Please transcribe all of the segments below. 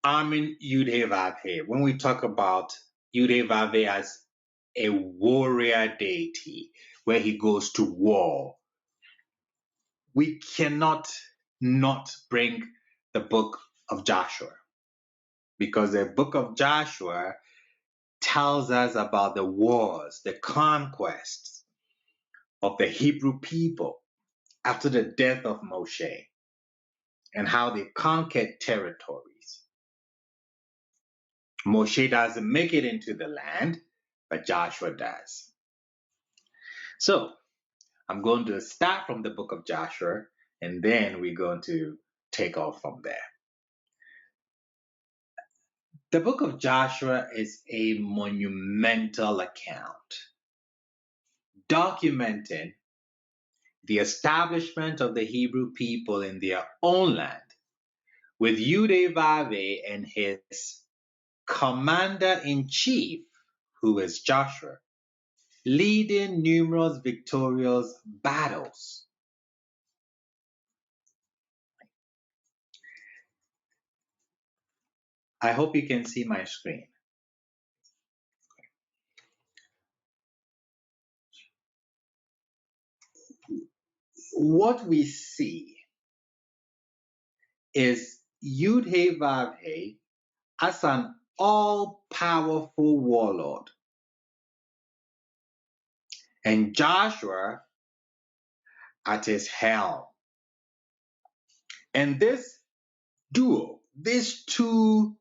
Amen YHWH. When we talk about YHWH as a warrior deity, where he goes to war, we cannot not bring the book of Joshua, because the book of Joshua tells us about the wars, the conquests of the Hebrew people after the death of Moshe, and how they conquered territories. Moshe doesn't make it into the land, but Joshua does. So I'm going to start from the book of Joshua, and then we're going to take off from there. The book of Joshua is a monumental account documenting the establishment of the Hebrew people in their own land, with YHWH and his commander-in-chief, who is Joshua, leading numerous victorious battles. I hope you can see my screen. What we see is YHWH as an all-powerful warlord, and Joshua at his helm. And this duo, these two,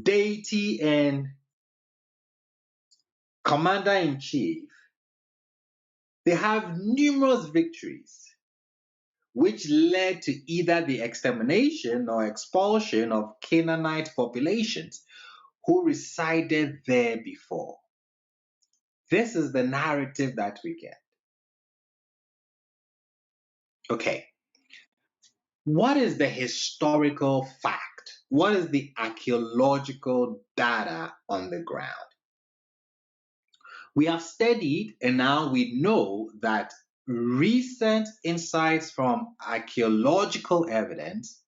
deity and commander-in-chief, they have numerous victories, which led to either the extermination or expulsion of Canaanite populations who resided there before. This is the narrative that we get. Okay, what is the historical fact? What is the archaeological data on the ground? We have studied, and now we know that recent insights from archaeological evidence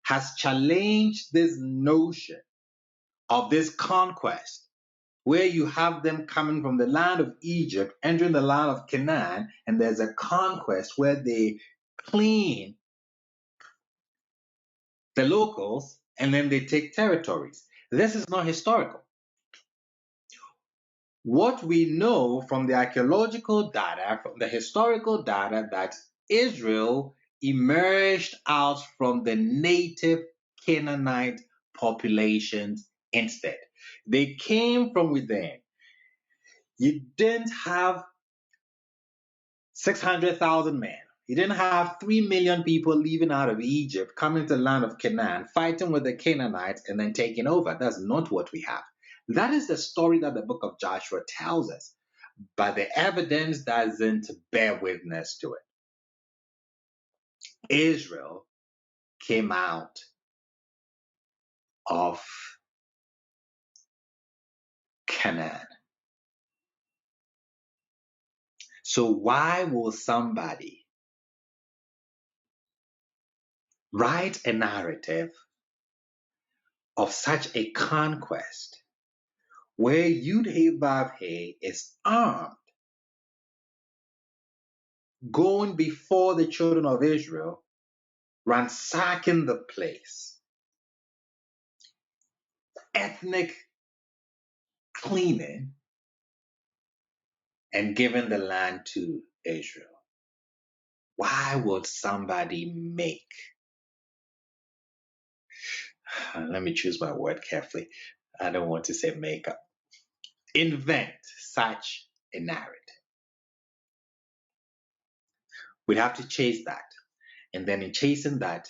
has challenged this notion of this conquest, where you have them coming from the land of Egypt, entering the land of Canaan, and there's a conquest where they clean the locals and then they take territories. This is not historical. What we know from the archaeological data, from the historical data, that Israel emerged out from the native Canaanite populations instead. They came from within. You didn't have 600,000 men. You didn't have 3 million people leaving out of Egypt, coming to the land of Canaan, fighting with the Canaanites, and then taking over. That's not what we have. That is the story that the book of Joshua tells us, but the evidence doesn't bear witness to it. Israel came out of Canaan. So why will somebody write a narrative of such a conquest where YHWH is armed, going before the children of Israel, ransacking the place, ethnic cleaning, and giving the land to Israel? Why would somebody make, let me choose my word carefully, I don't want to say make up, invent such a narrative? We'd have to chase that. And then in chasing that,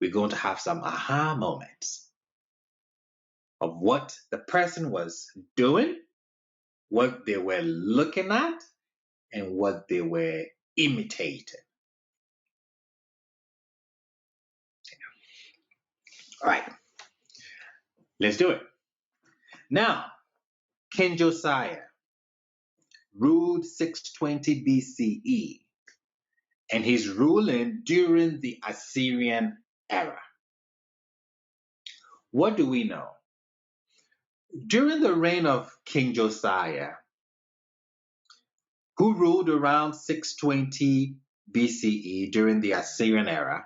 we're going to have some aha moments of what the person was doing, what they were looking at, and what they were imitating. All right, let's do it. Now, King Josiah ruled 620 BCE, and he's ruling during the Assyrian era. What do we know? During the reign of King Josiah, who ruled around 620 BCE during the Assyrian era,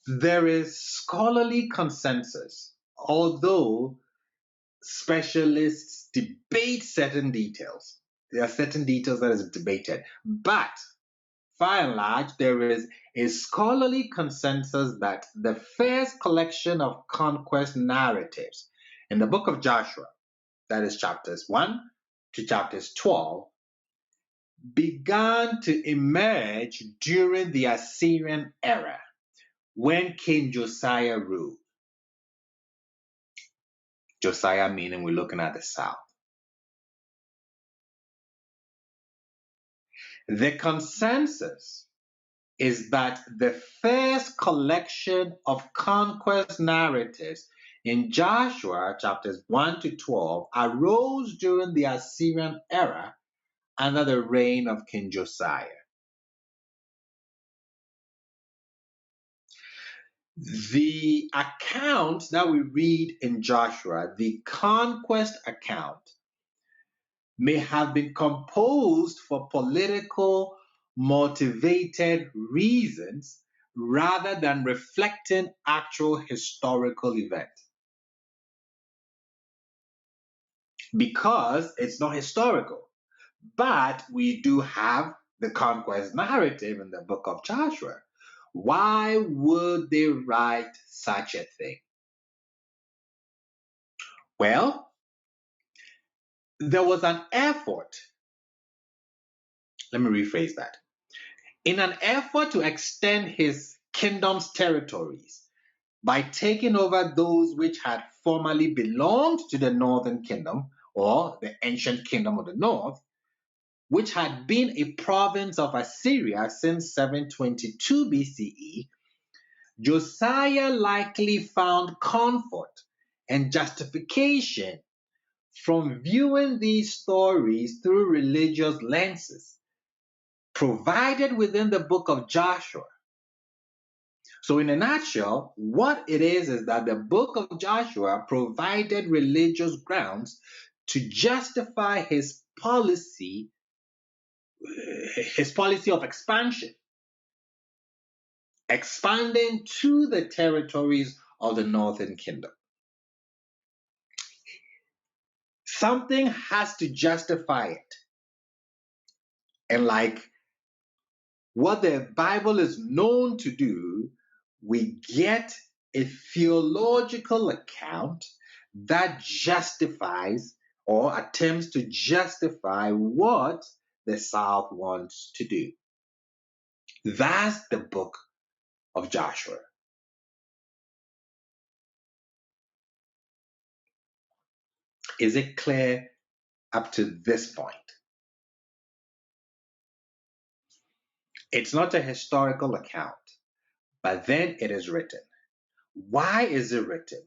there is scholarly consensus, although specialists debate certain details. There are certain details that is debated, but by and large, there is a scholarly consensus that the first collection of conquest narratives in the book of Joshua, that is chapters 1 to chapters 12, began to emerge during the Assyrian era when King Josiah ruled. Josiah meaning we're looking at the south. The consensus is that the first collection of conquest narratives in Joshua chapters 1 to 12 arose during the Assyrian era under the reign of King Josiah. The account that we read in Joshua, the conquest account, may have been composed for political motivated reasons rather than reflecting actual historical events. Because it's not historical. But we do have the conquest narrative in the book of Joshua. Why would they write such a thing? Well, there was an effort. Let me rephrase that. In an effort to extend his kingdom's territories by taking over those which had formerly belonged to the northern kingdom, or the ancient kingdom of the north, which had been a province of Assyria since 722 BCE, Josiah likely found comfort and justification from viewing these stories through religious lenses provided within the book of Joshua. So in a nutshell, what it is that the book of Joshua provided religious grounds to justify his policy of expansion, expanding to the territories of the northern kingdom. Something has to justify it. And like what the Bible is known to do, we get a theological account that justifies or attempts to justify what the South wants to do. That's the book of Joshua. Is it clear up to this point? It's not a historical account, but then it is written. Why is it written?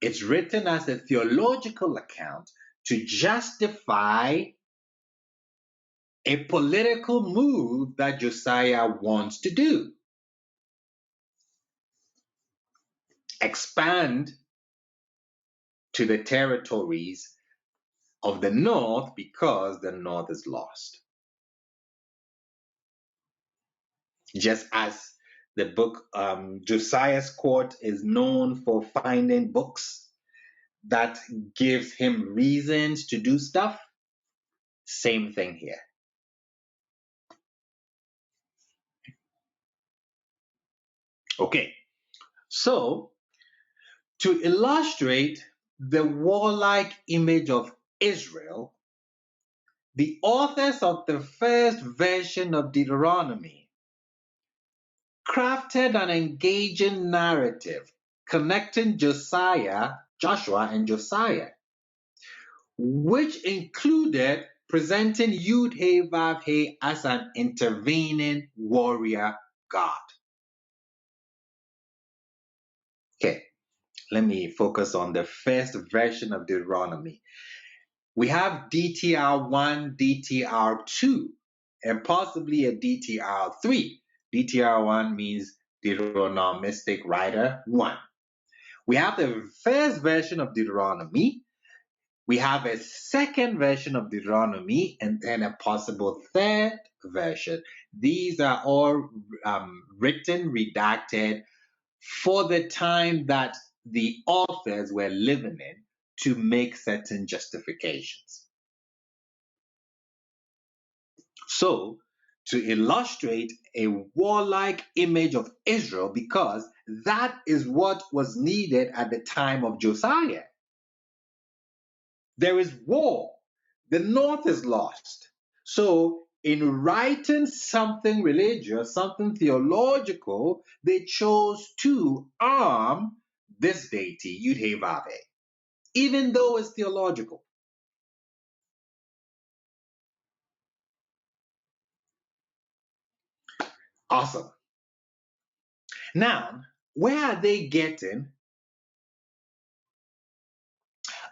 It's written as a theological account to justify a political move that Josiah wants to do. Expand to the territories of the north because the north is lost. Just as the book Josiah's Court is known for finding books that gives him reasons to do stuff, same thing here. Okay, so to illustrate the warlike image of Israel, the authors of the first version of Deuteronomy crafted an engaging narrative connecting Joshua and Josiah, which included presenting YHWH as an intervening warrior god. Okay, let me focus on the first version of Deuteronomy. We have DTR1, DTR2. and possibly a DTR3. DTR1 means Deuteronomistic Writer 1. We have the first version of Deuteronomy, we have a second version of Deuteronomy, and then a possible third version. These are all written, redacted for the time that the authors were living in to make certain justifications. So, to illustrate a warlike image of Israel, because that is what was needed at the time of Josiah. There is war. The north is lost. So, in writing something religious, something theological, they chose to arm this deity, YHWH, even though it's theological. Awesome. Now, where are they getting?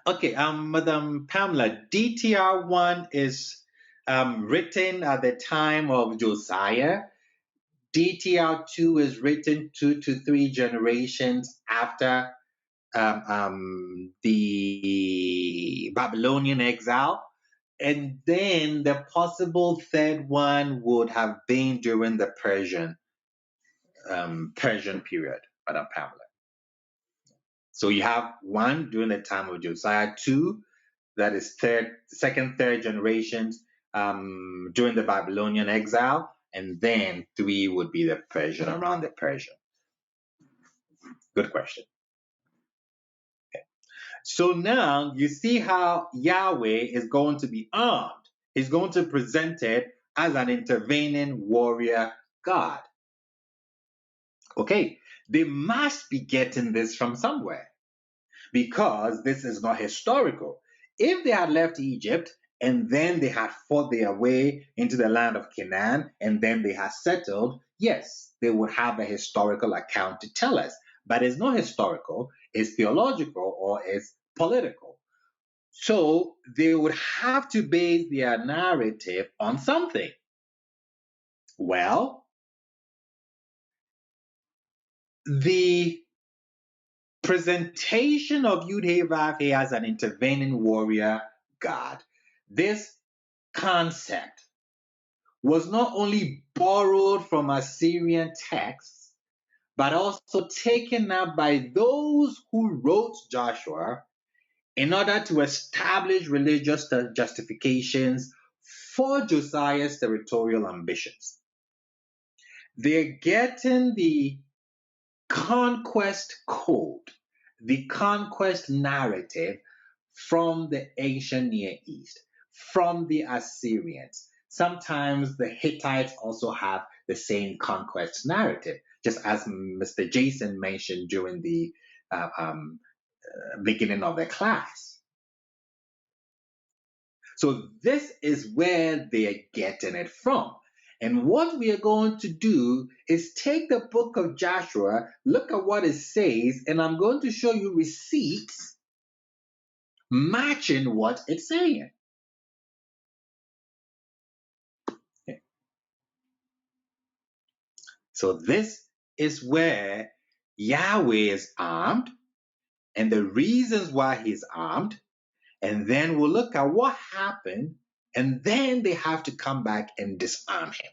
Okay, Madam Pamela, DTR1 is written at the time of Josiah. DTR2 is written 2 to 3 generations after the Babylonian exile. And then the possible third one would have been during the Persian period, Madam Pamela. So you have one during the time of Josiah, two that is second, third generations during the Babylonian exile, and then three would be the Persian, around the Persian. Good question. Okay. So now you see how Yahweh is going to be armed. He's going to present it as an intervening warrior God. Okay, they must be getting this from somewhere because this is not historical. If they had left Egypt and then they had fought their way into the land of Canaan and then they had settled, yes, they would have a historical account to tell us. But it's not historical, it's theological or it's political. So they would have to base their narrative on something. Well, the presentation of YHWH as an intervening warrior God, this concept was not only borrowed from Assyrian texts, but also taken up by those who wrote Joshua in order to establish religious justifications for Josiah's territorial ambitions. They're getting the conquest code, the conquest narrative from the ancient Near East, from the Assyrians. Sometimes the Hittites also have the same conquest narrative, just as Mr. Jason mentioned during the beginning of the class. So this is where they're getting it from. And what we are going to do is take the book of Joshua, look at what it says, and I'm going to show you receipts matching what it's saying. Okay. So this is where Yahweh is armed and the reasons why he's armed. And then we'll look at what happened, and then they have to come back and disarm him.